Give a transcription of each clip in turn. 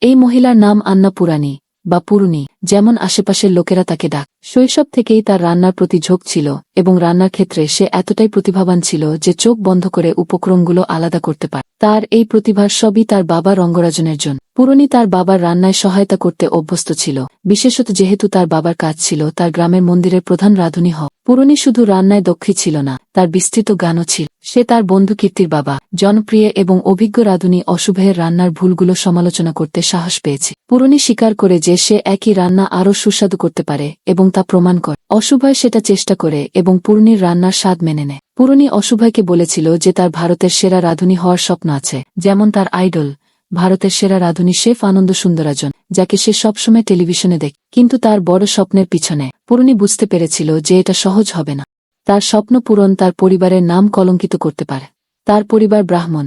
এই মহিলার নাম আন্নাপূরানী বা পূরণী, যেমন আশেপাশের লোকেরা তাকে ডাক। শৈশব থেকেই তার রান্নার প্রতি ঝোঁক ছিল এবং রান্নার ক্ষেত্রে সে এতটাই প্রতিভাবান ছিল যে চোখ বন্ধ করে উপক্রমগুলো আলাদা করতে পারে। তার এই প্রতিভার সবই তার বাবা রঙ্গরাজনের জন্য। পূরণী তার বাবার রান্নায় সহায়তা করতে অভ্যস্ত ছিল, বিশেষত যেহেতু তার বাবার কাজ ছিল তার গ্রামের মন্দিরের প্রধান রাঁধুনি হওয়া। পূরণী শুধু রান্নায় দক্ষী ছিল না, তার বিস্তৃত জ্ঞানও ছিল। সে তার বন্ধু কীর্তির বাবা, জনপ্রিয় এবং অভিজ্ঞ রাঁধুনি অশুভের রান্নার ভুলগুলো সমালোচনা করতে সাহস পেয়েছে। পূরণী স্বীকার করে যে সে একই রান্না আরও সুস্বাদু করতে পারে এবং তা প্রমাণ করে। অশুভয় সেটা চেষ্টা করে এবং পূরণীর রান্নার স্বাদ মেনে নেয়। পূরণী অশুভয়কে বলেছিল যে তার ভারতের সেরা রাঁধুনি হওয়ার স্বপ্ন আছে, যেমন তার আইডল ভারতের সেরা রাঁধুনি শেফ আনন্দ সুন্দরাজন, যাকে সে সবসময় টেলিভিশনে দেখে। কিন্তু তার বড় স্বপ্নের পিছনে পূরণী বুঝতে পেরেছিল যে এটা সহজ হবে না। তার স্বপ্ন পূরণ তার পরিবারের নাম কলঙ্কিত করতে পারে। তার পরিবার ব্রাহ্মণ,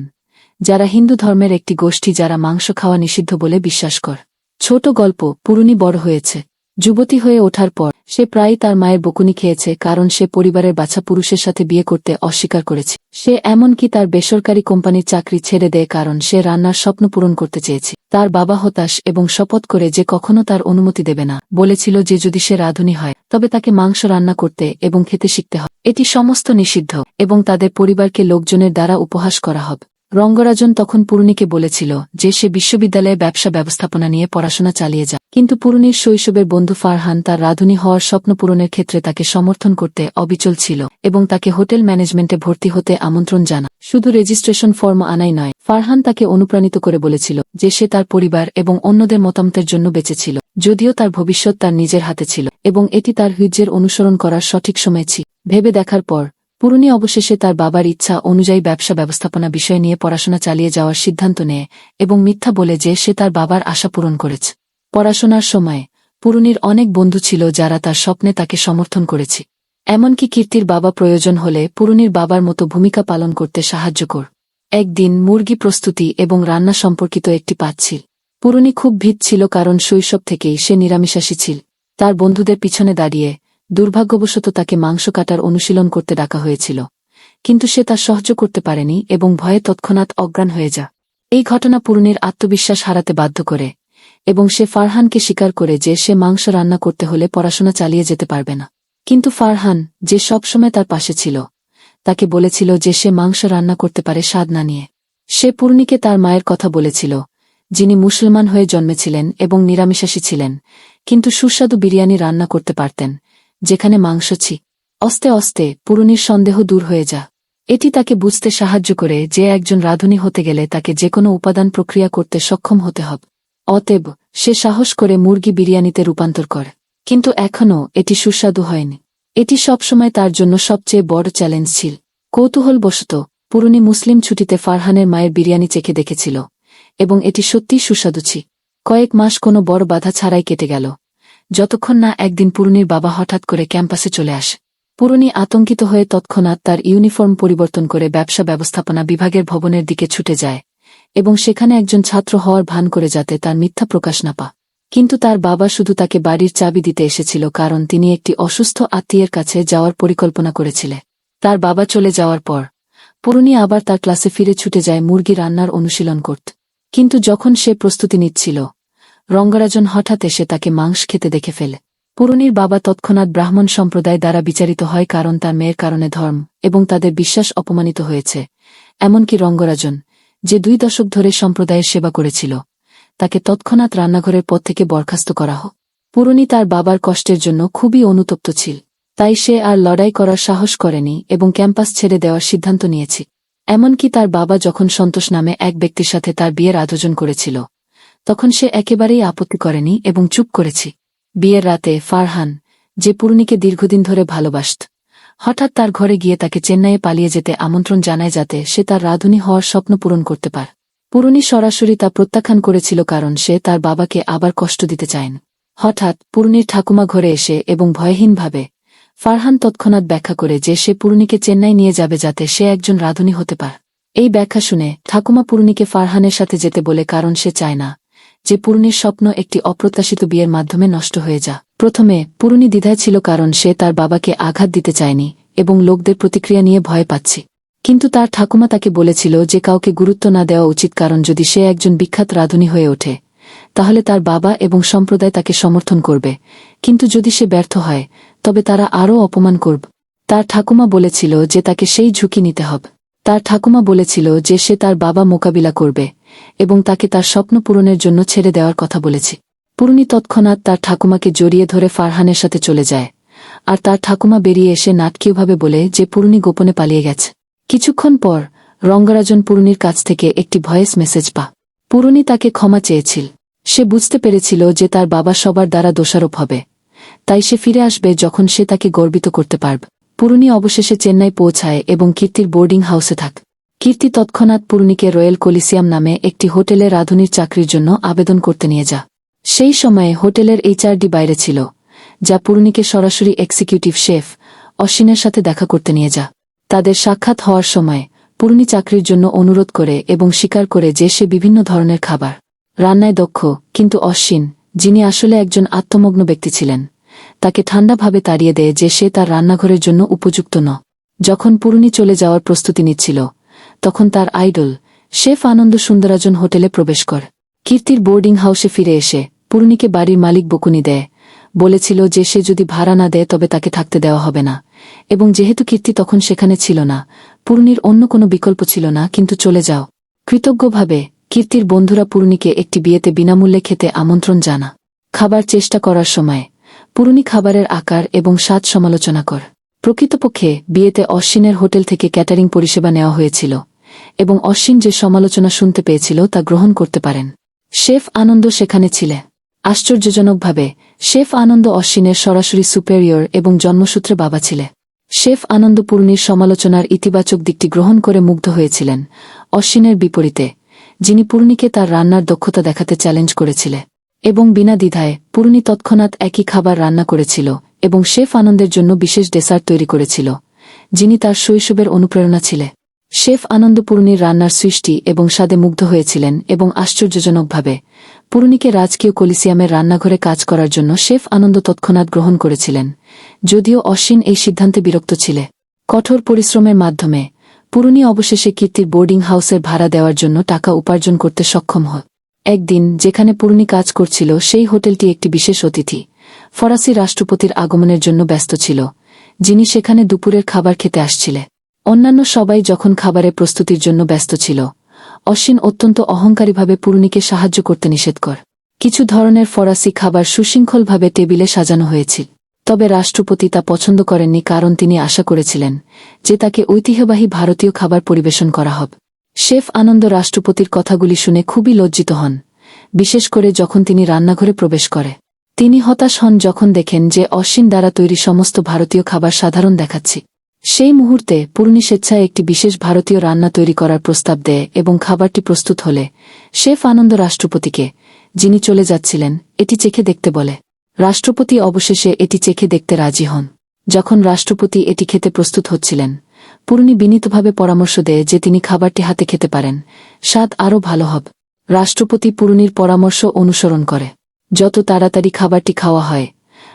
যারা হিন্দু ধর্মের একটি গোষ্ঠী যারা মাংস খাওয়া নিষিদ্ধ বলে বিশ্বাস করে। ছোট গল্প, পূরণী বড় হয়েছে। যুবতী হয়ে ওঠার পর সে প্রায়ই তার মায়ের বকুনি খেয়েছে কারণ সে পরিবারের বাছা পুরুষের সাথে বিয়ে করতে অস্বীকার করেছে। সে এমনকি তার বেসরকারি কোম্পানির চাকরি ছেড়ে দেয় কারণ সে রান্নার স্বপ্ন পূরণ করতে চেয়েছে। তার বাবা হতাশ এবং শপথ করে যে কখনো তার অনুমতি দেবে না, বলেছিল যে যদি সে রাঁধুনি হয় তবে তাকে মাংস রান্না করতে এবং খেতে শিখতে হবে। এটি সমস্ত নিষিদ্ধ এবং তাদের পরিবারকে লোকজনের দ্বারা উপহাস করা হবে। রঙ্গরাজন তখন পূরণীকে বলেছিল যে সে বিশ্ববিদ্যালয়ে ব্যবসা ব্যবস্থাপনা নিয়ে পড়াশোনা চালিয়ে যায়। কিন্তু পূরণীর শৈশবের বন্ধু ফারহান তার রাঁধুনি হওয়ার স্বপ্ন পূরণের ক্ষেত্রে তাকে সমর্থন করতে অবিচল ছিল এবং তাকে হোটেল ম্যানেজমেন্টে ভর্তি হতে আমন্ত্রণ জানায়। শুধু রেজিস্ট্রেশন ফর্ম আনাই নয়, ফারহান তাকে অনুপ্রাণিত করে বলেছিল যে সে তার পরিবার এবং অন্যদের মতামতের জন্য বেঁচেছিল, যদিও তার ভবিষ্যৎ তার নিজের হাতে ছিল এবং এটি তার হুইজের অনুসরণ করার সঠিক সময় ছিল। ভেবে দেখার পর পূরণী অবশেষে তার বাবার ইচ্ছা অনুযায়ী ব্যবসা ব্যবস্থাপনা বিষয় নিয়ে পড়াশোনা চালিয়ে যাওয়ার সিদ্ধান্ত নেয় এবং মিথ্যা বলে যে সে তার বাবার আশা পূরণ করেছে। পড়াশোনার সময় পূরণীর অনেক বন্ধু ছিল যারা তার স্বপ্নে তাকে সমর্থন করেছে। এমনকি কীর্তির বাবা প্রয়োজন হলে পূরণীর বাবার মতো ভূমিকা পালন করতে সাহায্য কর। একদিন মুরগি প্রস্তুতি এবং রান্না সম্পর্কিত একটি পাঠ ছিল। পূরণী খুব ভীত ছিল কারণ শৈশব থেকেই সে নিরামিষাশী ছিল। তার বন্ধুদের পিছনে দাঁড়িয়ে দুর্ভাগ্যবশত তাকে মাংস কাটার অনুশীলন করতে ডাকা হয়েছিল, কিন্তু সে তা সহ্য করতে পারেনি এবং ভয়ে তৎক্ষণাৎ অজ্ঞান হয়ে যায়। এই ঘটনা পূরণীর আত্মবিশ্বাস হারাতে বাধ্য করে এবং সে ফারহানকে স্বীকার করে যে সে মাংস রান্না করতে হলে পড়াশোনা চালিয়ে যেতে পারবে না। কিন্তু ফারহান, যে সবসময় তার পাশে ছিল, তাকে বলেছিল যে সে মাংস রান্না করতে পারে স্বাদ না নিয়ে। সে পূরণীকে তার মায়ের কথা বলেছিল, যিনি মুসলমান হয়ে জন্মেছিলেন এবং নিরামিষাশী ছিলেন, কিন্তু সুস্বাদু বিরিয়ানি রান্না করতে পারতেন যেখানে মাংস ছিল। আস্তে আস্তে পূরণীর সন্দেহ দূর হয়ে যায়। এটি তাকে বুঝতে সাহায্য করে যে একজন রাঁধুনি হতে গেলে তাকে যেকোনো উপাদান প্রক্রিয়া করতে সক্ষম হতে হবে। অতএব সে সাহস করে মুরগি বিরিয়ানিতে রূপান্তর করে। কিন্তু এখনও এটি সুস্বাদু হয়নি। এটি সবসময় তার জন্য সবচেয়ে বড় চ্যালেঞ্জ ছিল। কৌতূহলবশত পূরণী মুসলিম ছুটিতে ফারহানের মায়ের বিরিয়ানি চেখে দেখেছিল এবং এটি সত্যিই সুস্বাদু ছিল। কয়েক মাস কোনো বড় বাধা ছাড়াই কেটে গেল, যতক্ষণ না একদিন পূরণীর বাবা হঠাৎ করে ক্যাম্পাসে চলে আসে। পূরণী আতঙ্কিত হয়ে তৎক্ষণাৎ তার ইউনিফর্ম পরিবর্তন করে ব্যবসা ব্যবস্থাপনা বিভাগের ভবনের দিকে ছুটে যায় এবং সেখানে একজন ছাত্র হওয়ার ভান করে যাতে তার মিথ্যা প্রকাশ না পায়। কিন্তু তার বাবা শুধু তাকে বাড়ির চাবি দিতে এসেছিল কারণ তিনি একটি অসুস্থ আত্মীয়ের কাছে যাওয়ার পরিকল্পনা করেছিলেন। তার বাবা চলে যাওয়ার পর পূরণী আবার তার ক্লাসে ফিরে ছুটে যায় মুরগি রান্নার অনুশীলন করতে। কিন্তু যখন সে প্রস্তুতি নিচ্ছিল, রঙ্গরাজন হঠাৎ এসে তাকে মাংস খেতে দেখে ফেলে। পূরণীর বাবা তৎক্ষণাৎ ব্রাহ্মণ সম্প্রদায় দ্বারা বিচারিত হয় কারণ তার মেয়ের কারণে ধর্ম এবং তাদের বিশ্বাস অপমানিত হয়েছে। এমনকি রঙ্গরাজন, যে 2 দশক ধরে সম্প্রদায়ের সেবা করেছিল, তাকে তৎক্ষণাৎ রান্নাঘরের পদ থেকে বরখাস্ত করা হয়। পূরণী তার বাবার কষ্টের জন্য খুবই অনুতপ্ত ছিল, তাই সে আর লড়াই করার সাহস করেনি এবং ক্যাম্পাস ছেড়ে দেওয়ার সিদ্ধান্ত নিয়েছে। এমনকি তার বাবা যখন সন্তোষ নামে এক ব্যক্তির সাথে তার বিয়ের আয়োজন করেছিল, তখন সে একেবারেই আপত্তি করেনি এবং চুপ করেছে। বিয়ের রাতে ফারহান, যে পূরণীকে দীর্ঘদিন ধরে ভালোবাসত, হঠাৎ তার ঘরে গিয়ে তাকে চেন্নাইয়ে পালিয়ে যেতে আমন্ত্রণ জানায় যাতে সে তার রাঁধুনি হওয়ার স্বপ্ন পূরণ করতে পারে। পূরণী সরাসরি তা প্রত্যাখ্যান করেছিল কারণ সে তার বাবাকে আবার কষ্ট দিতে চায়নি। হঠাৎ পূরণীর ঠাকুমা ঘরে এসে এবং ভয়হীনভাবে ফারহান তৎক্ষণাৎ ব্যাখ্যা করে যে সে পূরণীকে চেন্নাই নিয়ে যাবে যাতে সে একজন রাঁধুনি হতে পারে। এই ব্যাখ্যা শুনে ঠাকুমা পূরণীকে ফারহানের সাথে যেতে বলে কারণ সে চায় না যে পূরণীর স্বপ্ন একটি অপ্রত্যাশিত বিয়ের মাধ্যমে নষ্ট হয়ে যা। প্রথমে পূরণী দ্বিধায় ছিল কারণ সে তার বাবাকে আঘাত দিতে চায়নি এবং লোকদের প্রতিক্রিয়া নিয়ে ভয় পাচ্ছে। কিন্তু তার ঠাকুমা তাকে বলেছিল যে কাউকে গুরুত্ব না দেওয়া উচিত কারণ যদি সে একজন বিখ্যাত রাঁধুনি হয়ে ওঠে তাহলে তার বাবা এবং সম্প্রদায় তাকে সমর্থন করবে, কিন্তু যদি সে ব্যর্থ হয় তবে তারা আরও অপমান করবে। তার ঠাকুমা বলেছিল যে তাকে সেই ঝুঁকি নিতে হবে। তার ঠাকুমা বলেছিল যে সে তার বাবা মোকাবিলা করবে এবং তাকে তার স্বপ্ন পূরণের জন্য ছেড়ে দেওয়ার কথা বলেছে। পূর্ণি তৎক্ষণাৎ তার ঠাকুমাকে জড়িয়ে ধরে ফারহানের সাথে চলে যায়, আর তার ঠাকুমা বেরিয়ে এসে নাটকীয়ভাবে বলে যে পূর্ণি গোপনে পালিয়ে গেছে। কিছুক্ষণ পর রঙ্গরাজন পূর্ণির কাছ থেকে একটি ভয়েস মেসেজ পা। পূর্ণি তাকে ক্ষমা চেয়েছিল। সে বুঝতে পেরেছিল যে তার বাবা সবার দ্বারা দোষারোপ হবে, তাই সে ফিরে আসবে যখন সে তাকে গর্বিত করতে পারবে। পূর্ণি অবশেষে চেন্নাই পৌঁছায় এবং কীর্তির বোর্ডিং হাউসে থাক। কীর্তি তৎক্ষণাৎ পূর্ণিকে রয়্যাল কলিসিয়াম নামে একটি হোটেলে রাঁধুনির চাকরির জন্য আবেদন করতে নিয়ে যা। সেই সময়ে হোটেলের এইচআরডি বাইরে ছিল, যা পূর্ণিকে সরাসরি এক্সিকিউটিভ শেফ অশ্বিনের সাথে দেখা করতে নিয়ে যা। তাদের সাক্ষাৎ হওয়ার সময় পূর্ণি চাকরির জন্য অনুরোধ করে এবং স্বীকার করে যে সে বিভিন্ন ধরনের খাবার রান্নায় দক্ষ, কিন্তু অশ্বিন, যিনি আসলে একজন আত্মমগ্ন ব্যক্তি ছিলেন, তাকে ঠান্ডাভাবে তাড়িয়ে দেয় যে সে তার রান্নাঘরের জন্য উপযুক্ত ন। যখন পূর্ণি চলে যাওয়ার প্রস্তুতি নিচ্ছিল, তখন তার আইডল শেফ আনন্দ সুন্দরাজন হোটেলে প্রবেশ করে। কীর্তির বোর্ডিং হাউসে ফিরে এসে পূর্ণিকে বাড়ির মালিক বকুনি দেয়, বলেছিল যে সে যদি ভাড়া না দেয় তবে তাকে থাকতে দেওয়া হবে না, এবং যেহেতু কীর্তি তখন সেখানে ছিল না, পূর্ণির অন্য কোনো বিকল্প ছিল না কিন্তু চলে যাও। কৃতজ্ঞভাবে কীর্তির বন্ধুরা পূর্ণিকে একটি বিয়েতে বিনামূল্যে খেতে আমন্ত্রণ জানা। খাবার চেষ্টা করার সময় পূর্ণি খাবারের আকার এবং স্বাদ সমালোচনা কর। প্রকৃতপক্ষে বিয়েতে অশ্বিনের হোটেল থেকে ক্যাটারিং পরিষেবা নেওয়া হয়েছিল, এবং অশ্বিন যে সমালোচনা শুনতে পেয়েছিল তা গ্রহণ করতে পারেন। শেফ আনন্দ সেখানে ছিলে। আশ্চর্যজনকভাবে শেফ আনন্দ অশ্বিনের সরাসরি সুপেরিয়র এবং জন্মসূত্রে বাবা ছিলে। শেফ আনন্দ পূর্ণির সমালোচনার ইতিবাচক দিকটি গ্রহণ করে মুগ্ধ হয়েছিলেন, অশ্বিনের বিপরীতে, যিনি পূর্ণিকে তার রান্নার দক্ষতা দেখাতে চ্যালেঞ্জ করেছিলে। এবং বিনা দ্বিধায় পূর্ণি তৎক্ষণাৎ একই খাবার রান্না করেছিল এবং শেফ আনন্দের জন্য বিশেষ ডেসার্ট তৈরি করেছিল, যিনি তার শৈশবের অনুপ্রেরণা ছিলে। শেফ আনন্দ পূর্ণির রান্নার সৃষ্টি এবং স্বাদে মুগ্ধ হয়েছিলেন এবং আশ্চর্যজনকভাবে পূর্ণিকে রাজকীয় কলিসিয়ামের রান্নাঘরে কাজ করার জন্য শেফ আনন্দ তৎক্ষণাৎ গ্রহণ করেছিলেন, যদিও অশ্বিন এই সিদ্ধান্তে বিরক্ত ছিলে। কঠোর পরিশ্রমের মাধ্যমে পূর্ণি অবশেষে কীর্তির বোর্ডিং হাউসের ভাড়া দেওয়ার জন্য টাকা উপার্জন করতে সক্ষম হয়। একদিন যেখানে পূর্ণি কাজ করছিল সেই হোটেলটি একটি বিশেষ অতিথি ফরাসি রাষ্ট্রপতির আগমনের জন্য ব্যস্ত ছিল, যিনি সেখানে দুপুরের খাবার খেতে আসছিলেন। অন্যান্য সবাই যখন খাবারের প্রস্তুতির জন্য ব্যস্ত ছিল, অশ্বিন অত্যন্ত অহংকারীভাবে পূর্ণিকে সাহায্য করতে নিষেধ কর। কিছু ধরনের ফরাসি খাবার সুশৃঙ্খলভাবে টেবিলে সাজানো হয়েছিল, তবে রাষ্ট্রপতি তা পছন্দ করেননি কারণ তিনি আশা করেছিলেন যে তাকে ঐতিহ্যবাহী ভারতীয় খাবার পরিবেশন করা হবে। শেফ আনন্দ রাষ্ট্রপতির কথাগুলি শুনে খুবই লজ্জিত হন, বিশেষ করে যখন তিনি রান্নাঘরে প্রবেশ করে। তিনি হতাশ হন যখন দেখেন যে অশ্বিন দ্বারা তৈরি সমস্ত ভারতীয় খাবার সাধারণ দেখাচ্ছে। সেই মুহূর্তে পূর্ণি স্বেচ্ছায় একটি বিশেষ ভারতীয় রান্না তৈরি করার প্রস্তাব দেয় এবং খাবারটি প্রস্তুত হলে শেফ আনন্দ রাষ্ট্রপতিকে, যিনি চলে যাচ্ছিলেন, এটি চেখে দেখতে বলে। রাষ্ট্রপতি অবশেষে এটি চেখে দেখতে রাজি হন। যখন রাষ্ট্রপতি এটি খেতে প্রস্তুত হচ্ছিলেন, পূর্ণি বিনীতভাবে পরামর্শ দেয় যে তিনি খাবারটি হাতে খেতে পারেন, স্বাদ আরও ভালো হবে। রাষ্ট্রপতি পূর্ণির পরামর্শ অনুসরণ করে। যত তাড়াতাড়ি খাবারটি খাওয়া হয়,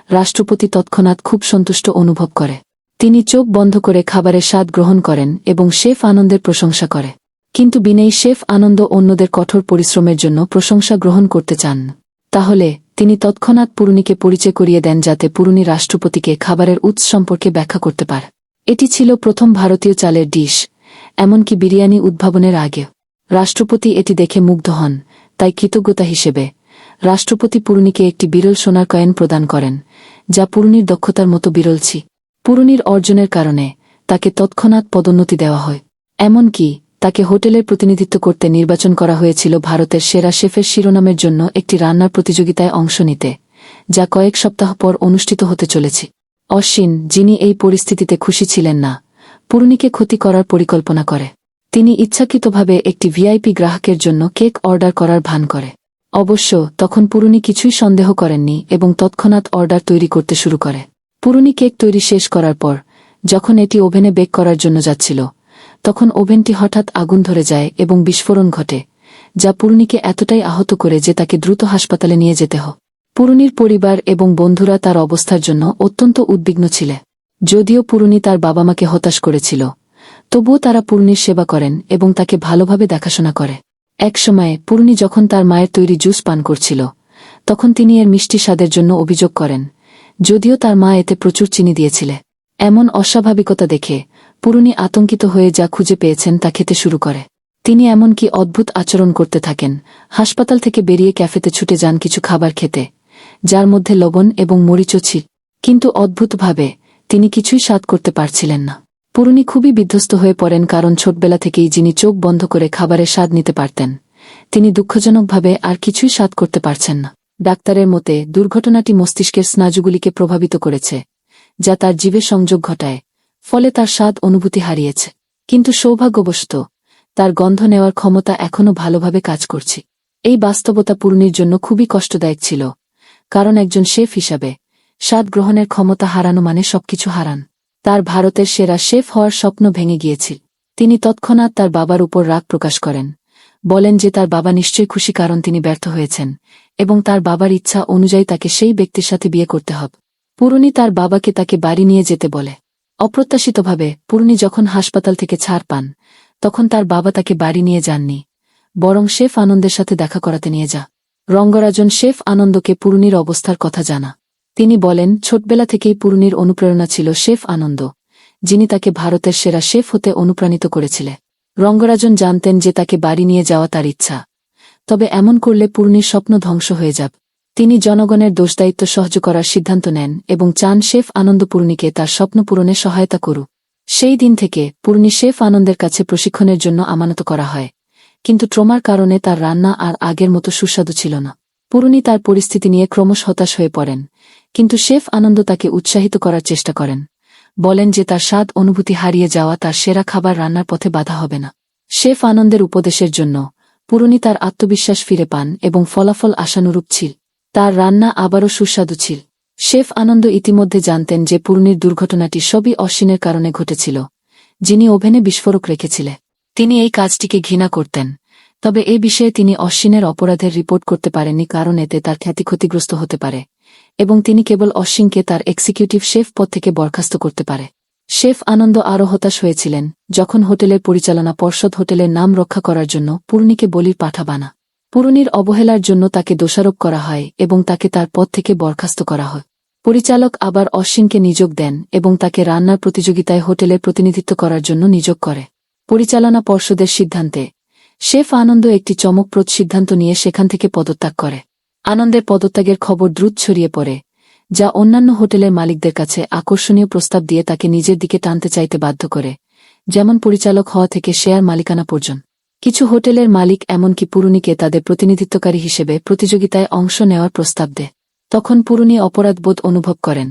রাষ্ট্রপতি তৎক্ষণাৎ খুব সন্তুষ্ট অনুভব করে। তিনি চোখ বন্ধ করে খাবারের স্বাদ গ্রহণ করেন এবং শেফ আনন্দের প্রশংসা করে। কিন্তু বিনয়ী শেফ আনন্দ অন্যদের কঠোর পরিশ্রমের জন্য প্রশংসা গ্রহণ করতে চান। তাহলে তিনি তৎক্ষণাৎ পূর্ণিকে পরিচয় করিয়ে দেন যাতে পূর্ণি রাষ্ট্রপতিকে খাবারের উৎস সম্পর্কে ব্যাখ্যা করতে পারে। এটি ছিল প্রথম ভারতীয় চালের ডিশ, এমনকি বিরিয়ানি উদ্ভাবনের আগে। রাষ্ট্রপতি এটি দেখে মুগ্ধ হন, তাই কৃতজ্ঞতা হিসেবে রাষ্ট্রপতি পূর্ণিকে একটি বিরল সোনার কয়েন প্রদান করেন, যা পূর্ণির দক্ষতার মতো বিরল ছিল। পূর্ণির অর্জনের কারণে তাকে তৎক্ষণাৎ পদোন্নতি দেওয়া হয়। এমনকি তাকে হোটেলের প্রতিনিধিত্ব করতে নির্বাচন করা হয়েছিল ভারতের সেরা শেফের শিরোনামের জন্য একটি রান্নার প্রতিযোগিতায় অংশ নিতে, যা কয়েক সপ্তাহ পর অনুষ্ঠিত হতে চলেছে। অশ্বিন, যিনি এই পরিস্থিতিতে খুশি ছিলেন না, পূর্ণিকে ক্ষতি করার পরিকল্পনা করে। তিনি ইচ্ছাকৃতভাবে একটি ভিআইপি গ্রাহকের জন্য কেক অর্ডার করার ভান করে। অবশ্য তখন পূর্ণি কিছুই সন্দেহ করেননি এবং তৎক্ষণাৎ অর্ডার তৈরি করতে শুরু করে। পূর্ণি কেক তৈরি শেষ করার পর যখন এটি ওভেনে বেক করার জন্য যাচ্ছিল, তখন ওভেনটি হঠাৎ আগুন ধরে যায় এবং বিস্ফোরণ ঘটে, যা পূর্ণিকে এতটাই আহত করে যে তাকে দ্রুত হাসপাতালে নিয়ে যেতে হয়। পূর্ণির পরিবার এবং বন্ধুরা তার অবস্থার জন্য অত্যন্ত উদ্বিগ্ন ছিল। যদিও পূর্ণি তার বাবা মাকে হতাশ করেছিল, তবুও তারা পূর্ণির সেবা করেন এবং তাকে ভালোভাবে দেখাশোনা করে। এক সময়ে পূর্ণি যখন তার মায়ের তৈরি জুস পান করছিল তখন তিনি এর মিষ্টি স্বাদের জন্য অভিযোগ করেন, যদিও তার মা এতে প্রচুর চিনি দিয়েছিলে। এমন অস্বাভাবিকতা দেখে পূর্ণি আতঙ্কিত হয়ে যা খুঁজে পেয়েছেন তা খেতে শুরু করে। তিনি এমনকি অদ্ভুত আচরণ করতে থাকেন, হাসপাতাল থেকে বেরিয়ে ক্যাফেতে ছুটে যান কিছু খাবার খেতে, যার মধ্যে লবণ এবং মরিচও ছিল। কিন্তু অদ্ভুতভাবে তিনি কিছুই স্বাদ করতে পারছিলেন না। পূর্ণি খুবই বিধ্বস্ত হয়ে পড়েন, কারণ ছোটবেলা থেকেই যিনি চোখ বন্ধ করে খাবারের স্বাদ নিতে পারতেন, তিনি দুঃখজনকভাবে আর কিছুই স্বাদ করতে পারছেন না। ডাক্তারের মতে দুর্ঘটনাটি মস্তিষ্কের স্নায়ুগুলিকে প্রভাবিত করেছে, যা তার জীবে সংযোগ ঘটায়, ফলে তার স্বাদ অনুভূতি হারিয়েছে। কিন্তু সৌভাগ্যবশত তার গন্ধ নেওয়ার ক্ষমতা এখনও ভালোভাবে কাজ করছে। এই বাস্তবতা পূর্ণির জন্য খুবই কষ্টদায়ক ছিল, কারণ একজন শেফ হিসাবে স্বাদ গ্রহণের ক্ষমতা হারানো মানে সবকিছু হারান। তার ভারতের সেরা শেফ হওয়ার স্বপ্ন ভেঙে গিয়েছিল। তিনি তৎক্ষণাৎ তার বাবার উপর রাগ প্রকাশ করেন, বলেন যে তার বাবা নিশ্চয়ই খুশি কারণ তিনি ব্যর্থ হয়েছেন এবং তার বাবার ইচ্ছা অনুযায়ী তাকে সেই ব্যক্তির সাথে বিয়ে করতে হবে। পূর্ণি তার বাবাকে তাকে বাড়ি নিয়ে যেতে বলে। অপ্রত্যাশিতভাবে পূর্ণি যখন হাসপাতাল থেকে ছাড় পান তখন তার বাবা তাকে বাড়ি নিয়ে যাননি, বরং শেফ আনন্দের সাথে দেখা করাতে নিয়ে যা। রঙ্গরাজন শেফ আনন্দকে পূর্ণির অবস্থার কথা জানা। তিনি বলেন ছোটবেলা থেকেই পূর্ণির অনুপ্রেরণা ছিল শেফ আনন্দ, যিনি তাকে ভারতের সেরা শেফ হতে অনুপ্রাণিত করেছিলেন। রঙ্গরাজন জানতেন যে তাকে বাড়ি নিয়ে যাওয়া তার ইচ্ছা, তবে এমন করলে পূর্ণির স্বপ্ন ধ্বংস হয়ে যাবে। তিনি জনগণের দোষদায়িত্ব সহ্য করার সিদ্ধান্ত নেন এবং চান শেফ আনন্দ পূর্ণিকে তার স্বপ্ন পূরণে সহায়তা করুক। সেই দিন থেকে পূর্ণি শেফ আনন্দের কাছে প্রশিক্ষণের জন্য আমানত করা হয়, কিন্তু ট্রমার কারণে তার রান্না আর আগের মতো সুস্বাদু ছিল না। পূর্ণি তার পরিস্থিতি নিয়ে ক্রমশ হতাশ হয়ে পড়েন, কিন্তু শেফ আনন্দ তাকে উৎসাহিত করার চেষ্টা করেন, বলেন যে তার স্বাদ অনুভূতি হারিয়ে যাওয়া তার সেরা খাবার রান্নার পথে বাধা হবে না। শেফ আনন্দের উপদেশের জন্য পূর্ণি তার আত্মবিশ্বাস ফিরে পান এবং ফলাফল আশানুরূপ ছিল। তার রান্না আবারও সুস্বাদু ছিল। শেফ আনন্দ ইতিমধ্যে জানতেন যে পূর্ণির দুর্ঘটনাটি সবই অশ্বিনের কারণে ঘটেছিল, যিনি ওভেনে বিস্ফোরক রেখেছিলেন। তিনি এই কাজটিকে ঘৃণা করতেন, তবে এ বিষয়ে তিনি অশ্বিনের অপরাধের রিপোর্ট করতে পারেননি, কারণ এতে তার খ্যাতি ক্ষতিগ্রস্ত হতে পারে এবং তিনি কেবল অশ্বিনকে তার এক্সিকিউটিভ শেফ পদ থেকে বরখাস্ত করতে পারে। শেফ আনন্দ আরও হতাশ হয়েছিলেন যখন হোটেলের পরিচালনা পর্ষদ হোটেলের নাম রক্ষা করার জন্য পূর্ণিকে বলির পাঠা বানা। পূর্ণির অবহেলার জন্য তাকে দোষারোপ করা হয় এবং তাকে তার পদ থেকে বরখাস্ত করা হয়। পরিচালক আবার অশ্বিনকে নিযোগ দেন এবং তাকে রান্নার প্রতিযোগিতায় হোটেলের প্রতিনিধিত্ব করার জন্য নিযোগ করে। পরিচালনা পর্ষদের সিদ্ধান্তে শেফ আনন্দ একটি চমকপ্রদ সিদ্ধান্ত নিয়ে সেখান থেকে পদত্যাগ করে। আনন্দের পদত্যাগের খবর দ্রুত ছড়িয়ে পড়ে, যা অন্যান্য হোটেলের মালিকদের কাছে আকর্ষণীয় প্রস্তাব দিয়ে তাকে নিজের দিকে টানতে চাইতে বাধ্য করে, যেমন পরিচালক হওয়া থেকে শেয়ার মালিকানা পর্যন্ত। কিছু হোটেলের মালিক এমনকি পূর্ণিকে তাদের প্রতিনিধিত্বকারী হিসেবে প্রতিযোগিতায় অংশ নেওয়ার প্রস্তাব দেয়। তখন পূর্ণি অপরাধবোধ অনুভব করেন,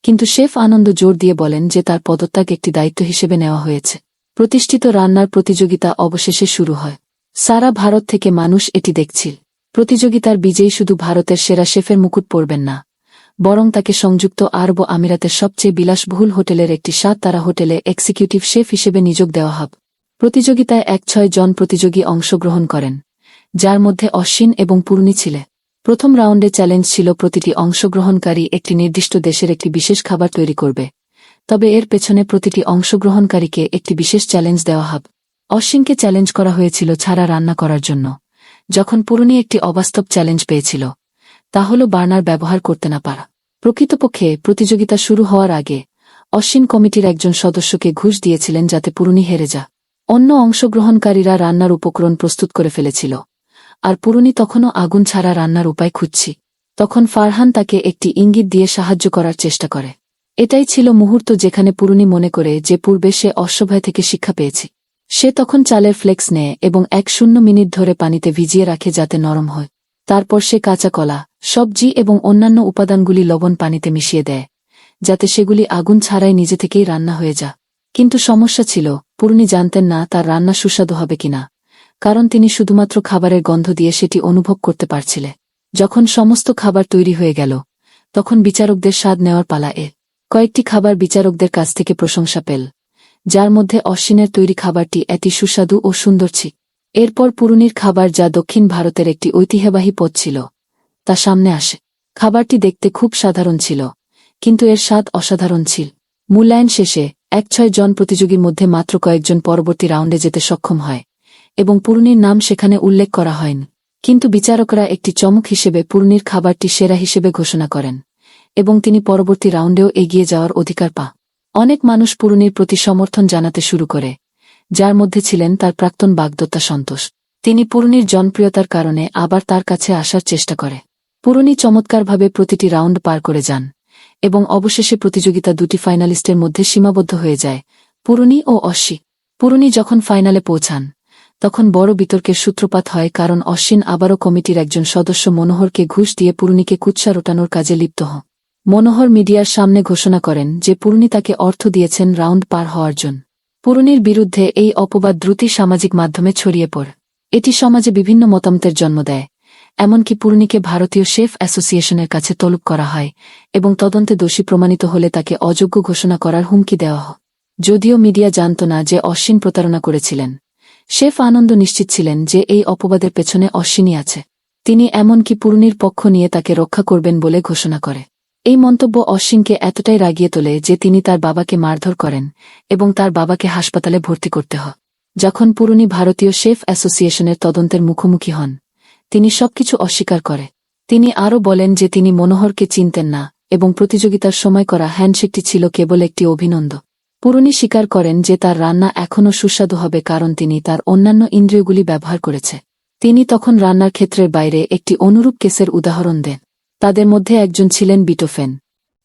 কিন্তু শেফ আনন্দ জোর দিয়ে বলেন যে তার পদত্যাগ একটি দায়িত্ব হিসেবে নেওয়া হয়েছে। প্রতিষ্ঠিত রান্নার প্রতিযোগিতা অবশেষে শুরু হয়। সারা ভারত থেকে মানুষ এটি দেখছিল। প্রতিযোগিতার বিজয়ী শুধু ভারতের সেরা শেফের মুকুট পরবেন না, বরং তাকে সংযুক্ত আরব আমিরাতের সবচেয়ে বিলাসবহুল হোটেলের একটি 7 তারা হোটেলে এক্সিকিউটিভ শেফ হিসেবে নিযোগ দেওয়া হবে। প্রতিযোগিতায় 1-6 জন প্রতিযোগী অংশগ্রহণ করেন, যার মধ্যে অশ্বিন এবং পূর্ণি ছিল। প্রথম রাউন্ডে চ্যালেঞ্জ ছিল প্রতিটি অংশগ্রহণকারী একটি নির্দিষ্ট দেশের একটি বিশেষ খাবার তৈরি করবে, তবে এর পেছনে প্রতিটি অংশগ্রহণকারীকে একটি বিশেষ চ্যালেঞ্জ দেওয়া হবে। অশ্বিনকে চ্যালেঞ্জ করা হয়েছিল ছাড়া রান্না করার জন্য, যখন পূর্ণি একটি অবাস্তব চ্যালেঞ্জ পেয়েছিল, তা হল বার্নার ব্যবহার করতে না পারা। প্রকৃতপক্ষে প্রতিযোগিতা শুরু হওয়ার আগে অশ্বিন কমিটির একজন সদস্যকে ঘুষ দিয়েছিলেন যাতে পূর্ণি হেরে যা। অন্য অংশগ্রহণকারীরা রান্নার উপকরণ প্রস্তুত করে ফেলেছিল, আর পূর্ণি তখনও আগুন ছাড়া রান্নার উপায় খুঁজছি। তখন ফারহান তাকে একটি ইঙ্গিত দিয়ে সাহায্য করার চেষ্টা করে। এটাই ছিল মুহূর্ত যেখানে পূর্ণি মনে করে যে পূর্বে সে অশ্বভয় থেকে শিক্ষা পেয়েছে। সে তখন চালের ফ্লেক্স নেয় এবং 1-0 মিনিট ধরে পানিতে ভিজিয়ে রাখে যাতে নরম হয়। তারপর সে কাঁচা কলা, সবজি এবং অন্যান্য উপাদানগুলি লবণ পানিতে মিশিয়ে দেয়, যাতে সেগুলি আগুন ছাড়াই নিজে থেকেই রান্না হয়ে যা। কিন্তু সমস্যা ছিল, পূর্ণি জানতেন না তার রান্না সুস্বাদু হবে কিনা, কারণ তিনি শুধুমাত্র খাবারের গন্ধ দিয়ে সেটি অনুভব করতে পারছিলেন। যখন সমস্ত খাবার তৈরি হয়ে গেল, তখন বিচারকদের স্বাদ নেওয়ার পালা এল। কয়েকটি খাবার বিচারকদের কাছ থেকে প্রশংসা পেল, যার মধ্যে অশ্বিনের তৈরি খাবারটি এটি সুস্বাদু ও সুন্দর ছিল। এরপর পূর্ণির খাবার, যা দক্ষিণ ভারতের একটি ঐতিহ্যবাহী পদ ছিল, তা সামনে আসে। খাবারটি দেখতে খুব সাধারণ ছিল, কিন্তু এর স্বাদ অসাধারণ ছিল। মূল্যায়ন শেষে 1-6 জন প্রতিযোগীর মধ্যে মাত্র কয়েকজন পরবর্তী রাউন্ডে যেতে সক্ষম হয়, এবং পূর্ণির নাম সেখানে উল্লেখ করা হয়নি। কিন্তু বিচারকরা একটি চমক হিসেবে পূর্ণির খাবারটি সেরা হিসেবে ঘোষণা করেন এবং তিনি পরবর্তী রাউন্ডেও এগিয়ে যাওয়ার অধিকার পা। অনেক মানুষ পূর্ণির প্রতি সমর্থন জানাতে শুরু করে, যার মধ্যে ছিলেন তার প্রাক্তন বাগদত্তা সন্তোষ। তিনি পূর্ণির জনপ্রিয়তার কারণে আবার তার কাছে আসার চেষ্টা করে। পূর্ণি চমৎকারভাবে প্রতিটি রাউন্ড পার করে যান এবং অবশেষে প্রতিযোগিতা দুটি ফাইনালিস্টের মধ্যে সীমাবদ্ধ হয়ে যায়, পূর্ণি ও অশ্বিন। পূর্ণি যখন ফাইনালে পৌঁছান তখন বড় বিতর্কের সূত্রপাত হয়, কারণ অশ্বিন আবারও কমিটির একজন সদস্য মনোহরকে ঘুষ দিয়ে পূর্ণিকে কুৎসা রটানোর কাজে লিপ্ত হন। মনোহর মিডিয়ার সামনে ঘোষণা করেন যে পূর্ণি তাকে অর্থ দিয়েছেন রাউন্ড পার হওয়ার জন্য। পূর্ণির বিরুদ্ধে এই অপবাদ দ্রুতই সামাজিক মাধ্যমে ছড়িয়ে পড়ে। এটি সমাজে বিভিন্ন মতামতের জন্ম দেয়, এমনকি পূর্ণিকে ভারতীয় শেফ অ্যাসোসিয়েশনের কাছে তলব করা হয় এবং তদন্তে দোষী প্রমাণিত হলে তাকে অযোগ্য ঘোষণা করার হুমকি দেওয়া হয়। যদিও মিডিয়া জানত না যে অশ্বিন প্রতারণা করেছিলেন, শেফ আনন্দ নিশ্চিত ছিলেন যে এই অপবাদের পেছনে অশ্বিনই আছে। তিনি এমনকি পূর্ণির পক্ষ নিয়ে তাকে রক্ষা করবেন বলে ঘোষণা করে। এই মন্তব্য অশ্বিনকে এতটাই রাগিয়ে তোলে যে তিনি তার বাবাকে মারধর করেন এবং তার বাবাকে হাসপাতালে ভর্তি করতে হয়। যখন পূর্ণি ভারতীয় শেফ অ্যাসোসিয়েশনের তদন্তের মুখোমুখি হন, তিনি সবকিছু অস্বীকার করে। তিনি আরও বলেন যে তিনি মনোহরকে চিনতেন না এবং প্রতিযোগিতার সময় করা হ্যান্ডশেকটি ছিল কেবল একটি অভিনন্দন। পূর্ণি স্বীকার করেন যে তার রান্না এখনও সুস্বাদু হবে কারণ তিনি তার অন্যান্য ইন্দ্রিয়গুলি ব্যবহার করেছে। তিনি তখন রান্নার ক্ষেত্রের বাইরে একটি অনুরূপ কেসের উদাহরণ দেন। তাদের মধ্যে একজন ছিলেন বিটোফেন,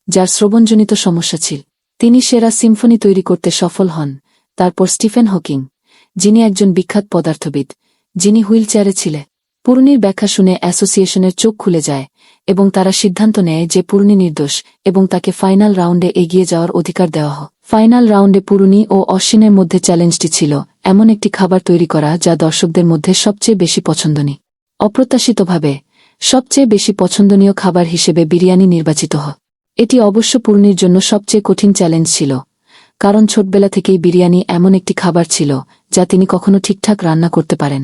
যার শ্রবণজনিত সমস্যা ছিল। তিনি সেরা সিম্ফনি তৈরি করতে সফল হন। তারপর স্টিফেন হকিং, যিনি একজন বিখ্যাত পদার্থবিদ, যিনি হুইলচেয়ারে ছিলেন। পূর্ণির ব্যাখ্যা শুনে অ্যাসোসিয়েশনের চোখ খুলে যায় এবং তারা সিদ্ধান্ত নেয় যে পূর্ণি নির্দোষ এবং তাকে ফাইনাল রাউন্ডে এগিয়ে যাওয়ার অধিকার দেওয়া হয়। ফাইনাল রাউন্ডে পূর্ণি ও অশ্বিনের মধ্যে চ্যালেঞ্জটি ছিল এমন একটি খাবার তৈরি করা যা দর্শকদের মধ্যে সবচেয়ে বেশি পছন্দনীয়। অপ্রত্যাশিতভাবে সবচেয়ে বেশি পছন্দনীয় খাবার হিসেবে বিরিয়ানি নির্বাচিত হয়। এটি অবশ্য পূর্ণির জন্য সবচেয়ে কঠিন চ্যালেঞ্জ ছিল, কারণ ছোটবেলা থেকেই বিরিয়ানি এমন একটি খাবার ছিল যা তিনি কখনো ঠিকঠাক রান্না করতে পারেন।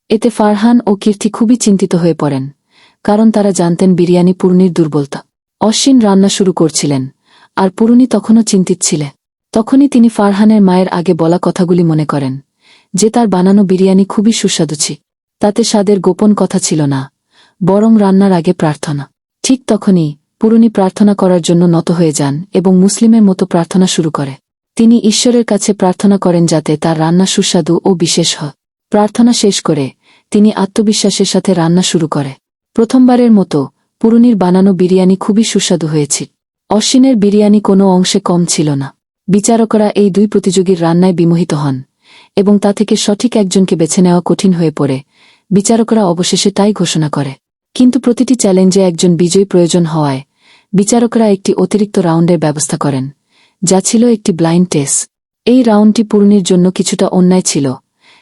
এতে ফারহান ও কীর্তি খুবই চিন্তিত হয়ে পড়েন, কারণ তারা জানতেন বিরিয়ানি পূর্ণির দুর্বলতা। অশ্বিন রান্না শুরু করছিলেন আর পূর্ণি তখনও চিন্তিত ছিলেন। তখনই তিনি ফারহানের মায়ের আগে বলা কথাগুলি মনে করেন, যে তার বানানো বিরিয়ানি খুবই সুস্বাদু ছিল। তাতে স্বাদের গোপন কথা ছিল না, বরং রান্নার আগে প্রার্থনা। ঠিক তখনই পূর্ণি প্রার্থনা করার জন্য নত হয়ে যান এবং মুসলিমের মতো প্রার্থনা শুরু করে। তিনি ঈশ্বরের কাছে প্রার্থনা করেন যাতে তার রান্না সুস্বাদু ও বিশেষ হয়। প্রার্থনা শেষ করে তিনি আত্মবিশ্বাসের সাথে রান্না শুরু করে। প্রথমবারের মতো পূর্ণির বানানো বিরিয়ানি খুবই সুস্বাদু হয়েছিল। অশ্বিনের বিরিয়ানি কোনো অংশে কম ছিল না। বিচারকরা এই দুই প্রতিযোগীর রান্নায় বিমোহিত হন এবং তা থেকে সঠিক একজনকে বেছে নেওয়া কঠিন হয়ে পড়ে। বিচারকরা অবশেষে তাই ঘোষণা করে। কিন্তু প্রতিটি চ্যালেঞ্জে একজন বিজয়ী প্রয়োজন হওয়ায় বিচারকরা একটি অতিরিক্ত রাউন্ডের ব্যবস্থা করেন, যা ছিল একটি ব্লাইন্ড টেস্ট। এই রাউন্ডটি পূর্ণির জন্য কিছুটা অন্যায় ছিল,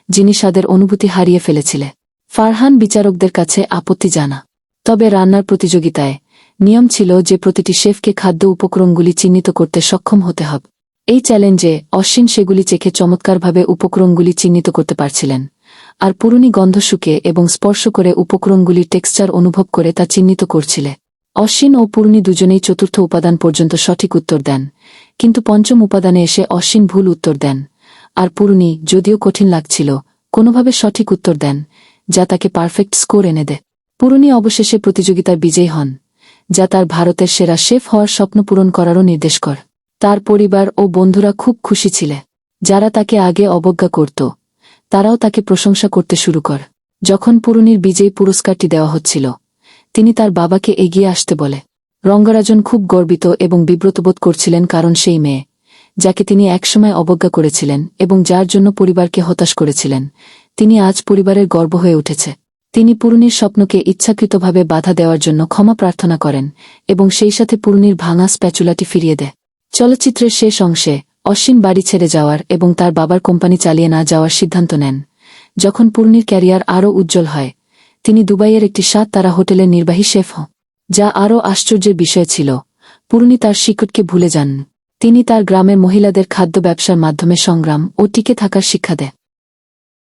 যিনি স্বাদের অনুভূতি হারিয়ে ফেলেছিলেন। ফারহান বিচারকদের কাছে আপত্তি জানা। তবে রান্নার প্রতিযোগিতায় নিয়ম ছিল যে প্রতিটি শেফকে খাদ্য উপকরণগুলি চিহ্নিত করতে সক্ষম হতে হবে। এই চ্যালেঞ্জে অশ্বিন সেগুলি চেখে চমৎকারভাবে উপকরণগুলি চিহ্নিত করতে পারছিলেন, আর পূর্ণি গন্ধ শুকে এবং স্পর্শ করে উপকরণগুলির টেক্সচার অনুভব করে তা চিহ্নিত করছিলেন। অশ্বিন ও পূর্ণি দুজনেই চতুর্থ উপাদান পর্যন্ত সঠিক উত্তর দেন, কিন্তু পঞ্চম উপাদানে এসে অশ্বিন ভুল উত্তর দেন, আর পূর্ণি, যদিও কঠিন লাগছিল, কোনোভাবে সঠিক উত্তর দেন, যা তাকে পারফেক্ট স্কোর এনে দেয়। পূর্ণি অবশেষে প্রতিযোগিতার বিজয়ী হন, যা তার ভারতের সেরা শেফ হওয়ার স্বপ্ন পূরণ করারও নির্দেশ করে। তার পরিবার ও বন্ধুরা খুব খুশি ছিলেন। যারা তাকে আগে অবজ্ঞা করত, তারাও তাকে প্রশংসা করতে শুরু করে। যখন পূর্ণির বিজয়ী পুরস্কারটি দেওয়া হচ্ছিল, তিনি তার বাবাকে এগিয়ে আসতে বলে। রঙ্গরাজন খুব গর্বিত এবং বিব্রতবোধ করছিলেন, কারণ সেই মেয়ে, যাকে তিনি একসময় অবজ্ঞা করেছিলেন এবং যার জন্য পরিবারকে হতাশ করেছিলেন, তিনি আজ পরিবারের গর্ব হয়ে উঠেছে। তিনি পূর্ণির স্বপ্নকে ইচ্ছাকৃতভাবে বাধা দেওয়ার জন্য ক্ষমা প্রার্থনা করেন এবং সেই সাথে পূর্ণির ভাঙা স্প্যাচুলাটি ফিরিয়ে দেয়। চলচ্চিত্রের শেষ অংশে অশ্বিন বাড়ি ছেড়ে যাওয়ার এবং তার বাবার কোম্পানি চালিয়ে না যাওয়ার সিদ্ধান্ত নেন। যখন পূর্ণির ক্যারিয়ার আরও উজ্জ্বল হয়, তিনি দুবাইয়ের একটি 7 তারা হোটেলের নির্বাহী শেফ হন। যা আরও আশ্চর্যের বিষয় ছিল, পূর্ণি তার শিকড়কে ভুলে যান। তিনি তার গ্রামের মহিলাদের খাদ্য ব্যবসার মাধ্যমে সংগ্রাম ও টিকে থাকার শিক্ষা দেন।